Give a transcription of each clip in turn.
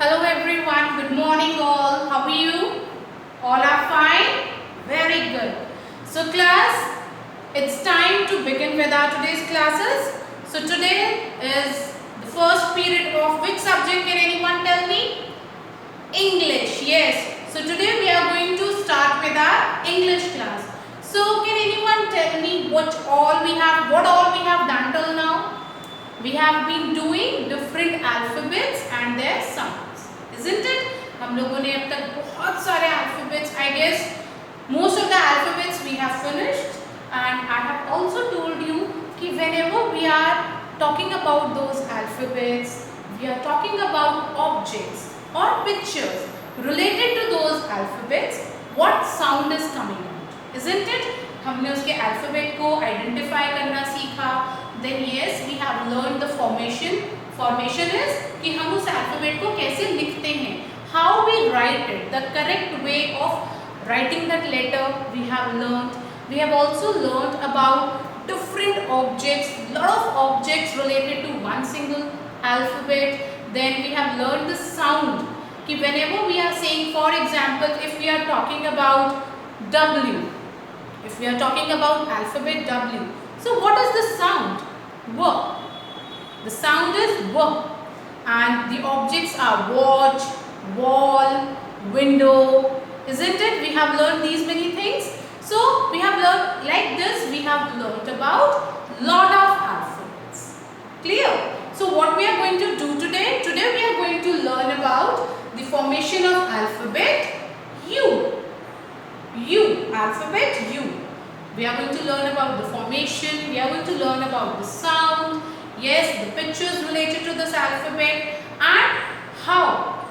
Hello everyone, good morning all. How are you? All are fine? Very good. So class, it's time to begin with our today's classes. So today is the first period of which subject, can anyone tell me? English, yes. So today we are going to start with our English class. So can anyone tell me what all we have done till now? We have been doing different alphabets and their sounds, isn't it? हम लोगों ने अब तक बहुत सारे alphabets, I guess most of the alphabets we have finished, and I have also told you कि whenever we are talking about those alphabets, we are talking about objects or pictures related to those alphabets, what sound is coming out, isn't it? हमने उसके alphabet को identify करना सीखा. Then yes, we have learned the formation. Formation is कि हम उस alphabet को कैसे लिखते हैं, how we write it, the correct way of writing that letter we have learned. We have also learned about different objects, lot of objects related to one single alphabet. Then we have learned the sound कि whenever we are saying, for example, if we are talking about W, if we are talking about alphabet W, so what is the sound? W. The sound is W, and the objects are watch, wall, window, isn't it? We have learned these many things. So we have learned like this. We have learned about lot of alphabets. Clear? So what we are going to do today? Today we are going to learn about the formation of alphabet U. U, alphabet U. We are going to learn about the formation, we are going to learn about the sound, yes, the pictures related to this alphabet, and how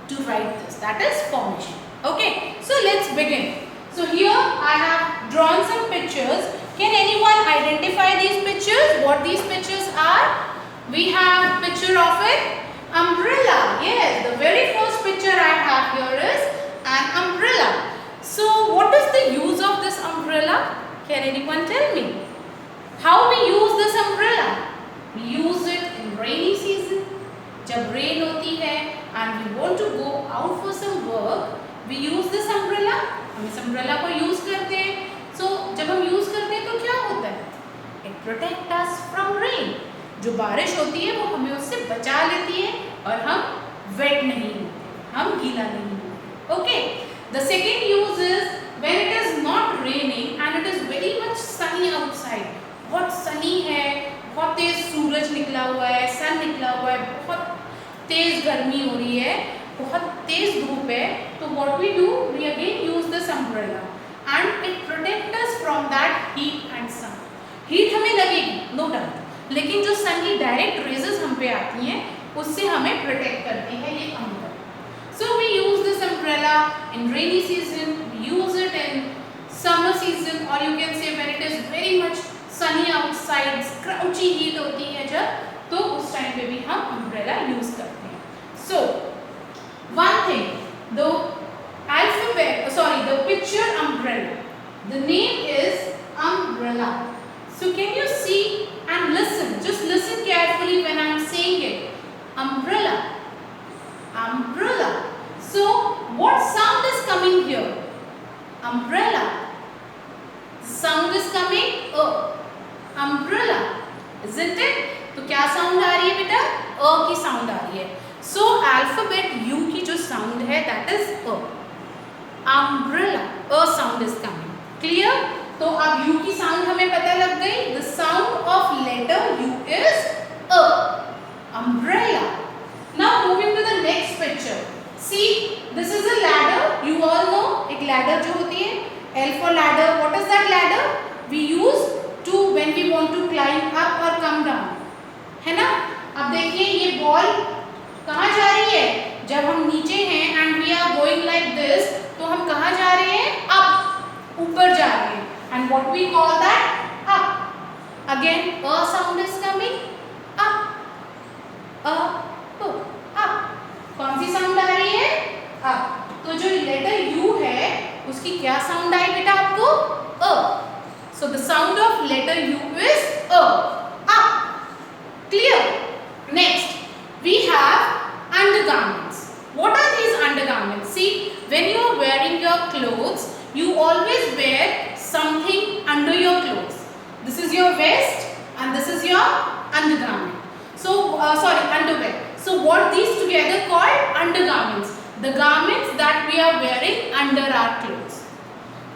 to write this, that is formation. Okay, so let's begin. So here I have drawn some pictures. Can anyone identify these pictures? What these pictures are? We have picture of an umbrella. Yes, the very first picture I have here is an umbrella. So what is the use of this umbrella? Can anyone tell me? How we use this umbrella? We use it in rainy season. जब rain होती है and we want to go out for some work, we use this umbrella. हम इस umbrella को use करते हैं. So जब हम use करते हैं तो क्या होता है? It protects us from rain. जो बारिश होती है वो हमें उससे बचा लेती है और हम wet नहीं होते, हम गीला नहीं होते. Okay. The second use is when it is not raining and it is very much sunny outside. बहुत sunny है, बहुत तेज सूरज निकला हुआ है, sun निकला हुआ है, बहुत तेज गर्मी हो रही है, बहुत तेज धूप है. तो what we do? We again use this umbrella and it protects us from that heat and sun. Heat हमें लगेगी, no doubt. लेकिन जो sun की direct rays हम पे आती हैं, उससे हमें protect करती है ये umbrella. So we use this umbrella in rainy season, we use it in summer season, or you can say when it is very much sunny outside, scorchy heat होती है जब, तो उस टाइम पे भी हम umbrella use करते हैं. So one thing, the picture umbrella, the name is umbrella. So can you see and listen? Just listen carefully when I am saying it. Umbrella, umbrella. So what sound is coming here? Umbrella. Sound is coming umbrella, isn't it? तो क्या sound आ रही है बेटा? की sound आ रही है. So alphabet U की जो sound है that is umbrella. Sound is coming. Clear? तो अब U की sound हमें पता लग गई. The sound of letter U is umbrella. Now moving to the next picture. See, this is a ladder. You all know एक ladder जो होती है, L for ladder. What is that ladder? We use to when we want to climb up or come down. है ना? अब देखिए ये ball कहाँ जा रही है? जब हम नीचे हैं and we are going like this, तो हम कहाँ जा रहे हैं? Up, ऊपर जा रहे हैं. And what we call that? Up. Again, a sound is coming. Up. Up. कौन सी साउंड आ रही है? अप. तो जो लेटर U है उसकी क्या साउंड आई बेटा आपको? So the sound of letter U is up. Clear? Next we have undergarments. your clothes, you always wear something under your clothes. This is your vest and this is your undergarment. So, underwear. So, what these together called undergarments. The garments that we are wearing under our clothes.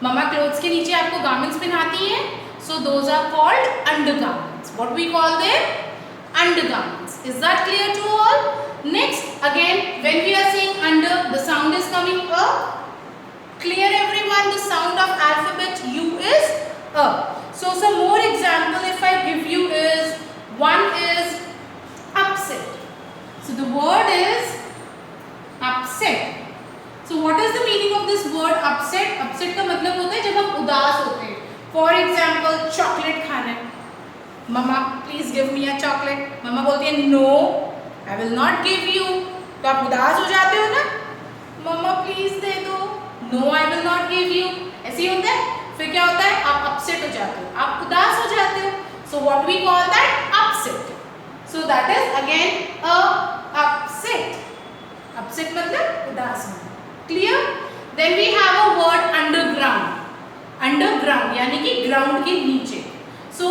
Mama clothes के नीचे आपको garments पहनाती है. So, those are called undergarments. What we call them? Undergarments. Is that clear to all? Next, again, when we are saying under, the sound is coming up. Clear everyone? The sound of alphabet U is a. So, some more example if I give you is, one is upset. So, the word is upset. So, what is the meaning of this word upset? Upset का मतलब होता है जब हम उदास होते हैं. For example, chocolate खाना है. Mama, please give me a chocolate. Mama बोलती है no, I will not give you. तो आप उदास हो जाते हो ना? Mama please दे दो. No, I will not give you. ऐसे ही होता है. फिर क्या होता है? आप upset हो जाते हो. आप उदास हो जाते हो. So what we call that? Upset. So that is again a upset. Upset मतलब उदास होना. Clear? Then we have a word underground. Underground यानी कि ground के नीचे. So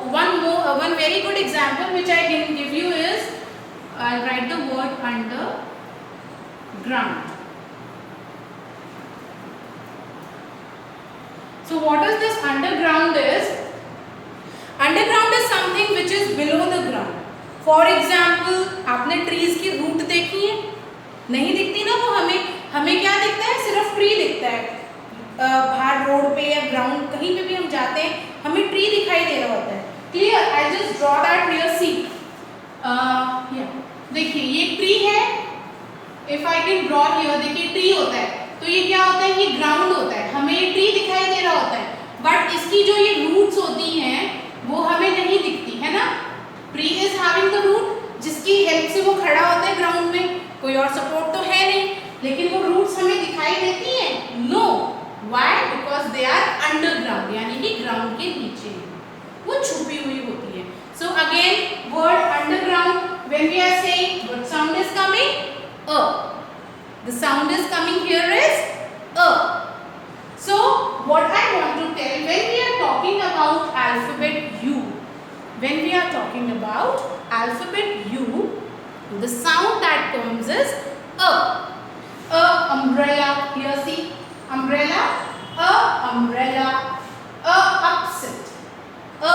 one very good example which I can give you is, I'll write the word underground. So what is this underground is? Underground is something which is below the ground. For example, आपने trees की root देखी है? नहीं दिखती ना वो हमें क्या दिखता है? सिर्फ tree दिखता है. बाहर रोड पे या ग्राउंड कहीं पे भी हम जाते हैं हमें ट्री दिखाई दे रहा होता है. Clear? I just draw that here. See देखिए ये ट्री है. If I can draw here, देखिए ट्री होता है तो ये क्या होता है? ये ग्राउंड होता है. हमें ये ट्री दिखाई दे रहा होता है बट इसकी जो ये रूट्स होती हैं वो हमें नहीं दिखती है ना. Tree is having the root जिसकी हेल्प से वो खड़ा होता है ग्राउंड में. कोई और सपोर्ट तो है नहीं लेकिन वो रूट्स हमें दिखाई देती हैं? No. Why? Because they are underground यानी कि ग्राउंड के नीचे वो छुपी हुई होती है. So again word underground, when we are saying what sound is coming? A. The sound is coming here is A. So what I want to tell, when we are talking about alphabet U, when we are talking about alphabet U, the sound that comes is A. A umbrella. Here see. Umbrella, a umbrella, a upset, a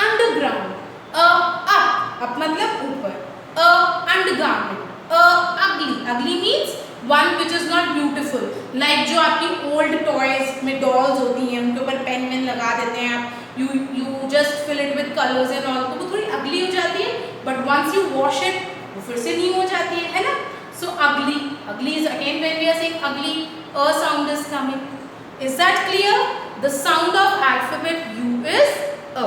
underground, a up मतलब ऊपर, a undergarment, a ugly. Ugly means one which is not beautiful. Like जो आपकी old toys में dolls होती हैं उनके ऊपर pen when लगा देते हैं आप. You just fill it with colors and all, तो वो थोड़ी ugly हो जाती है. But once you wash it, वो फिर से new हो जाती है ना? So ugly. Ugly is again when we are saying ugly. A sound is coming. Is that clear? The sound of alphabet U is A.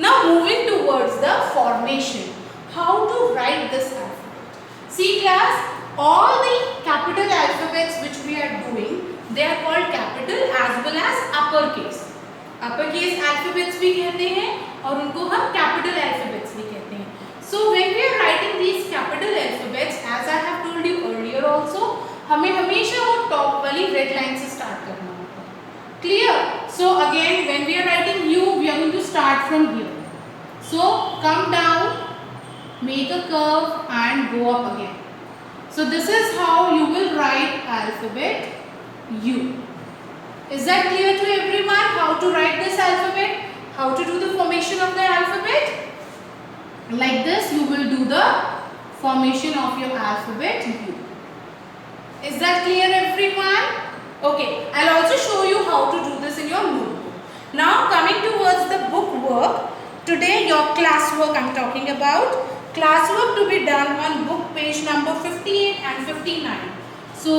Now moving towards the formation. How to write this alphabet? See class, all the capital alphabets which we are doing, they are called capital as well as uppercase. Uppercase alphabets भी कहते हैं और उनको हम capital alphabets भी कहते हैं. So when we are writing these capital alphabets, as I have told you earlier also, हमें हमेशा वो टॉप वाली रेड लाइन से स्टार्ट करना होता है. Clear? So again when we are writing U, we are going to start from here. So come down, make a curve and go up again. So this is how you will write alphabet U. Is that clear to everyone how to write this alphabet? How to do the formation of the alphabet? Like this you will do the formation of your alphabet U. Is that clear everyone? Okay, I'll also show you how to do this in your notebook. Now coming towards the book work, today your class work I'm talking about. Class work to be done on book page number 58 and 59. So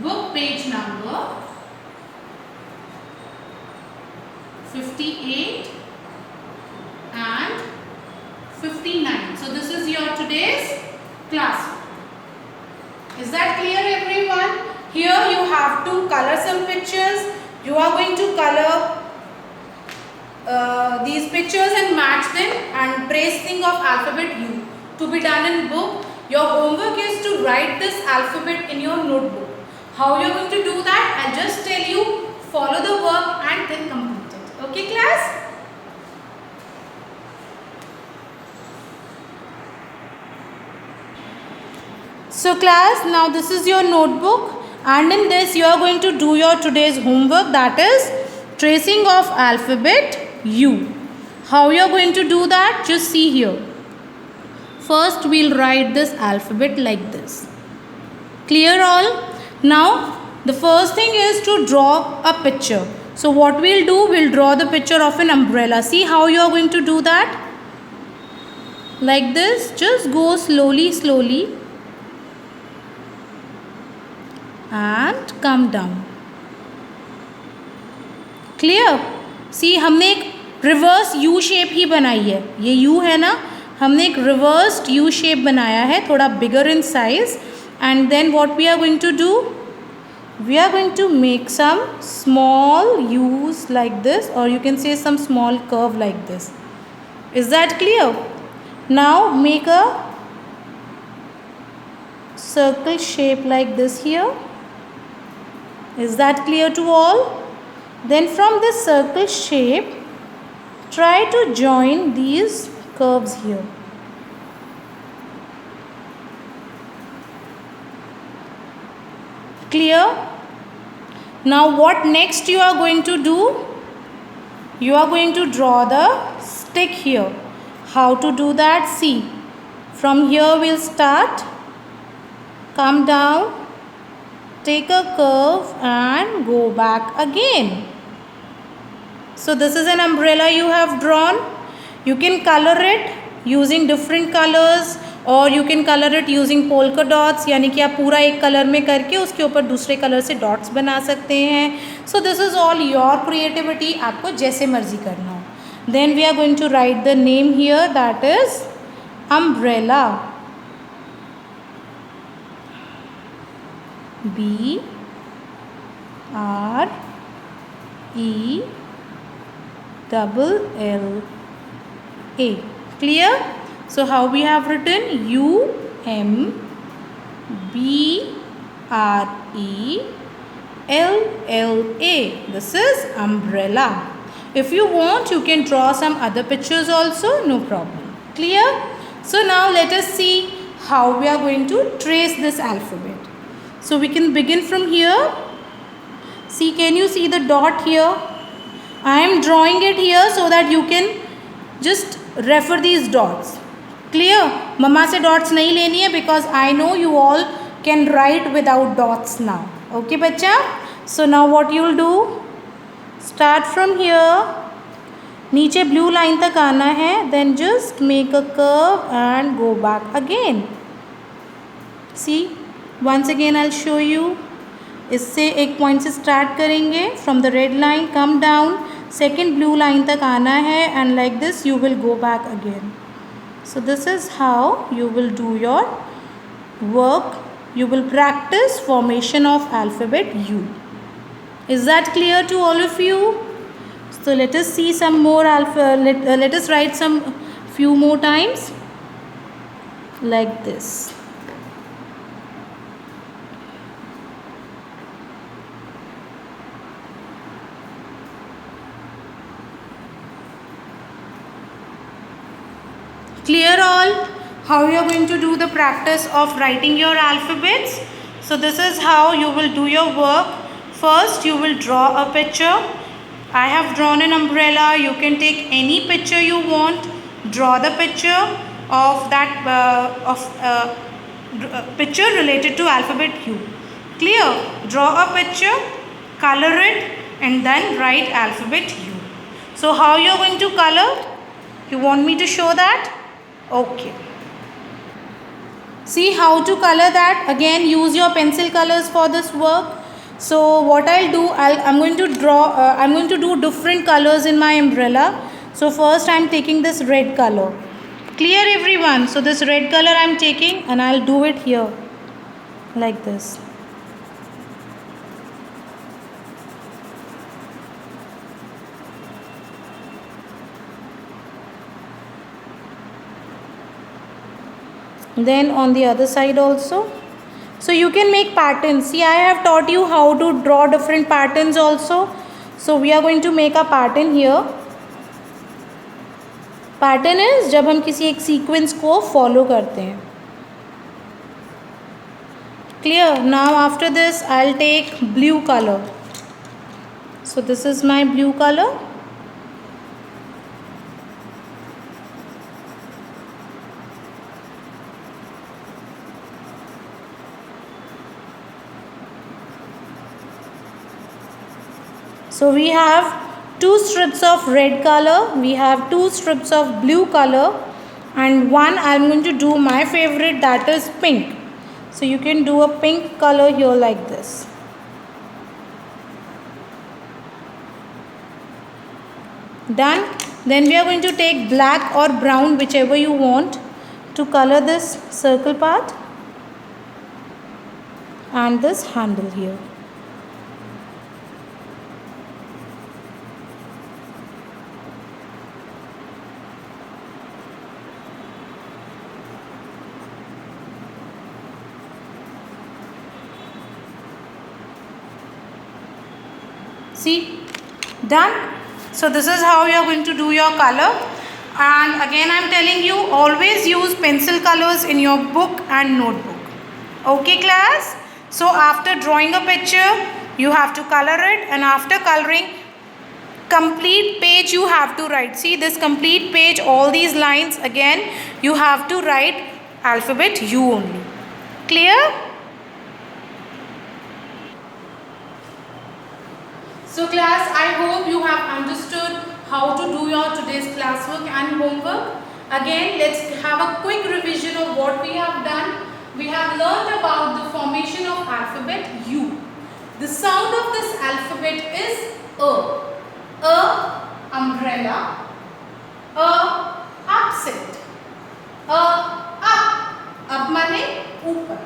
book page number 58 and 59. So this is your today's class. Is that clear everyone? Here you have to color some pictures. You are going to color these pictures and match them and tracing of alphabet U to be done in book. Your homework is to write this alphabet in your notebook. How you are going to do that? I'll just tell you, follow the work and then complete it. Okay class? So class, now this is your notebook and in this you are going to do your today's homework, that is tracing of alphabet U. How you are going to do that? Just see here. First we'll write this alphabet like this. Clear all? Now the first thing is to draw a picture. So what we'll do, we'll draw the picture of an umbrella. See how you are going to do that? Like this. Just go slowly and come down. Clear? See हमने एक reverse U shape ही बनाई है. ये U है ना, हमने एक reversed U shape बनाया है, थोड़ा bigger in size. And then what we are going to do? We are going to make some small U's like this, or you can say some small curve like this. Is that clear? Now make a circle shape like this here. Is that clear to all? Then from this circle shape, try to join these curves here. Clear? Now what next you are going to do? You are going to draw the stick here. How to do that? See. From here we'll start. Come down. Take a curve and go back again. So this is an umbrella you have drawn. You can color it using different colors और you can color it using polka dots, यानी कि आप पूरा एक colour में करके उसके ऊपर दूसरे कलर से डॉट्स बना सकते हैं. So this is all your creativity, आपको जैसे मर्जी करना हो. Then we are going to write the name here, that is umbrella. B R E double L A. Clear? So how we have written? U M B R E L L A. This is umbrella. If you want, you can draw some other pictures also, no problem. Clear? So now let us see how we are going to trace this alphabet. So we can begin from here. See, can you see the dot here? I am drawing it here so that you can just refer these dots. Clear? Mama se dots nahi leni hai because I know you all can write without dots now. Okay, bacha? So now what you will do? Start from here. नीचे blue line तक आना है. Then just make a curve and go back again. See? Once again I'll show you. इससे एक point से start करेंगे. From the red line come down, second blue line तक आना है and like this you will go back again. So this is how you will do your work. You will practice formation of alphabet U. Is that clear to all of you? So let us see some more let us write some few more times like this. Clear all? How you are going to do the practice of writing your alphabets? So this is how you will do your work. First you will draw a picture. I have drawn an umbrella. You can take any picture you want. Draw the picture of that picture related to alphabet U. Clear? Draw a picture, color it and then write alphabet U. So how you are going to color? You want me to show that? Okay. See how to color that. Again use your pencil colors for this work. So what I'll do, I'm going to draw I'm going to do different colors in my umbrella. So first I'm taking this red color. Clear everyone? So this red color I'm taking and I'll do it here like this. then on the other side also. So you can make patterns. See, I have taught you how to draw different patterns also. So we are going to make a pattern here. Pattern is जब हम किसी एक sequence को follow करते हैं. Clear? Now after this I'll take blue color. So this is my blue color. So we have 2 strips of red color, we have 2 strips of blue color, and one I'm going to do my favorite, that is pink. So you can do a pink color here like this. Done. Then we are going to take black or brown, whichever you want, to color this circle part and this handle here. See, done. So this is how you are going to do your color. And again I am telling you, always use pencil colors in your book and notebook. Okay class? So after drawing a picture, you have to color it, and after coloring, complete page you have to write. See, this complete page, all these lines, again you have to write alphabet U only. Clear? So class, I hope you have understood how to do your today's classwork and homework. Again, let's have a quick revision of what we have done. We have learned about the formation of alphabet U. The sound of this alphabet is A. A, umbrella. A, upset. A, up. Up mane upar.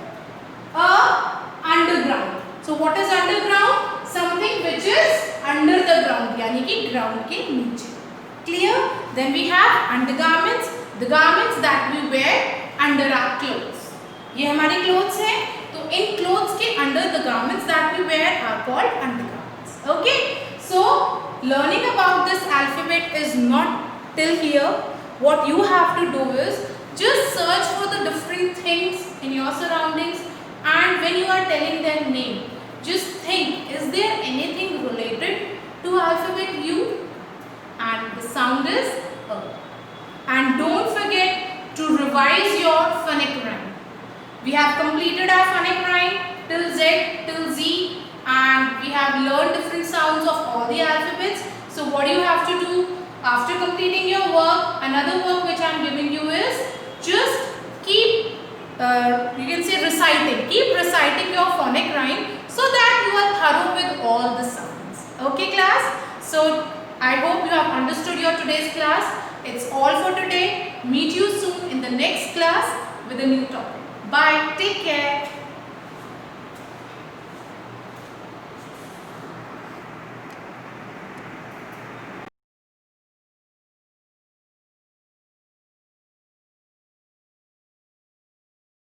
A, underground. So what is underground? Something which is under the ground, यानी कि ground के नीचे. Clear? Then we have undergarments, the garments that we wear under our clothes. ये हमारी clothes हैं, तो इन clothes के under the garments that we wear are called undergarments. Okay? So learning about this alphabet is not till here. What you have to do is just search for the different things in your surroundings, and when you are telling their name, just think, is there anything related to alphabet U? And the sound is A. And don't forget to revise your phonic rhyme. We have completed our phonic rhyme till Z, till Z, and we have learned different sounds of all the alphabets. So what do you have to do? After completing your work, another work which I am giving you is just keep, you can say reciting. Keep reciting your phonic rhyme, so that you are thorough with all the sounds. Okay class? So I hope you have understood your today's class. It's all for today. Meet you soon in the next class with a new topic. Bye. Take care.